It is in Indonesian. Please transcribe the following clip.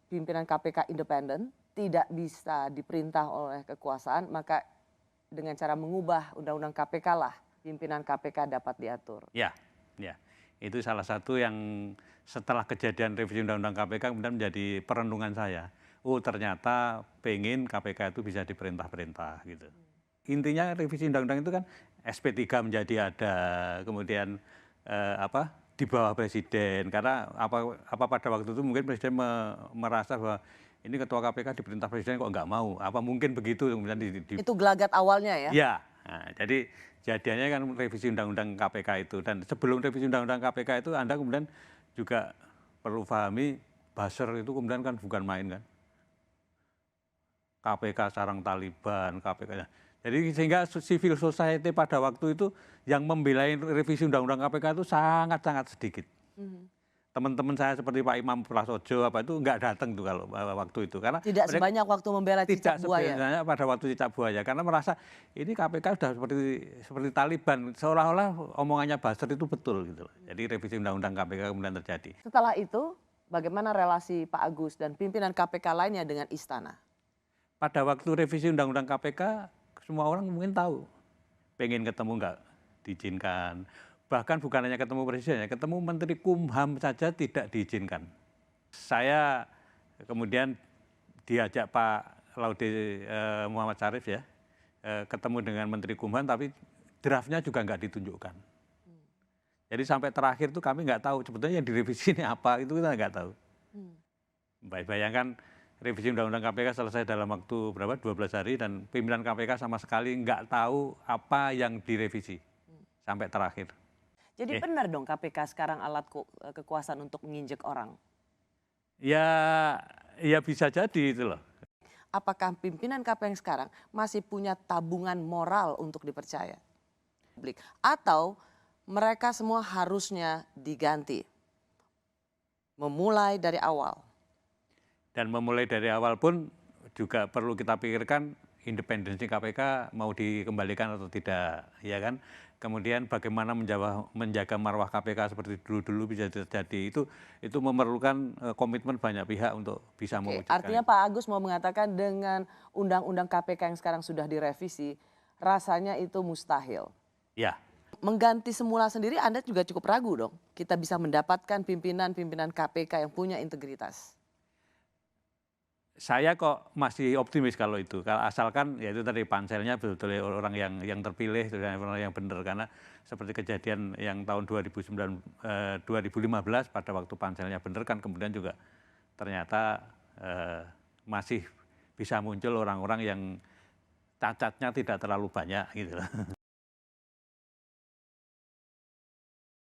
pimpinan KPK independen, tidak bisa diperintah oleh kekuasaan, maka dengan cara mengubah undang-undang KPK lah pimpinan KPK dapat diatur. Ya, ya. Itu salah satu yang setelah kejadian revisi Undang-Undang KPK kemudian menjadi perenungan saya. Oh ternyata pengen KPK itu bisa diperintah-perintah gitu. Intinya revisi Undang-Undang itu kan SP3 menjadi ada, kemudian di bawah Presiden. Karena apa pada waktu itu mungkin Presiden merasa bahwa ini Ketua KPK diperintah Presiden kok nggak mau. Apa mungkin begitu kemudian Itu gelagat awalnya ya? Ya, nah, jadi jadiannya kan revisi Undang-Undang KPK itu. Dan sebelum revisi Undang-Undang KPK itu Anda kemudian juga perlu pahami buzzer itu kemudian kan bukan main kan. KPK sarang Taliban, KPK. Jadi sehingga civil society pada waktu itu yang membela revisi Undang-Undang KPK itu sangat-sangat sedikit. Teman-teman saya seperti Pak Imam Prasojo apa itu nggak datang tuh kalau waktu itu karena tidak sebanyak waktu membela cicak buaya. Sebenarnya pada waktu cicak buaya karena merasa ini KPK sudah seperti Taliban seolah-olah omongannya buzzer itu betul gitu. Jadi revisi Undang-Undang KPK kemudian terjadi. Setelah itu bagaimana relasi Pak Agus dan pimpinan KPK lainnya dengan istana? Pada waktu revisi Undang-Undang KPK semua orang mungkin tahu pengen ketemu nggak diizinkan. Bahkan bukan hanya ketemu presiden, ya, ketemu Menteri Kumham saja tidak diizinkan. Saya kemudian diajak Pak Laude Muhammad Syarif ya, ketemu dengan Menteri Kumham, tapi draftnya juga nggak ditunjukkan. Jadi sampai terakhir tuh kami nggak tahu sebetulnya yang direvisi ini apa, itu kita nggak tahu. Bayangkan revisi Undang-Undang KPK selesai dalam waktu berapa? 12 hari dan pimpinan KPK sama sekali nggak tahu apa yang direvisi sampai terakhir. Jadi benar dong KPK sekarang alat kekuasaan untuk menginjek orang? Ya bisa jadi itu loh. Apakah pimpinan KPK yang sekarang masih punya tabungan moral untuk dipercaya? Atau mereka semua harusnya diganti? Memulai dari awal. Dan memulai dari awal pun juga perlu kita pikirkan independensi KPK mau dikembalikan atau tidak, ya kan? Kemudian bagaimana menjaga marwah KPK seperti dulu-dulu bisa terjadi itu memerlukan komitmen banyak pihak untuk bisa mewujudkan. Artinya Pak Agus mau mengatakan dengan undang-undang KPK yang sekarang sudah direvisi, rasanya itu mustahil. Ya. Mengganti semula sendiri Anda juga cukup ragu dong. Kita bisa mendapatkan pimpinan-pimpinan KPK yang punya integritas. Saya kok masih optimis kalau itu, asalkan ya itu tadi panselnya betul-betul orang yang terpilih, orang yang benar, karena seperti kejadian yang tahun 2015 pada waktu panselnya benar kan kemudian juga ternyata masih bisa muncul orang-orang yang cacatnya tidak terlalu banyak gitu.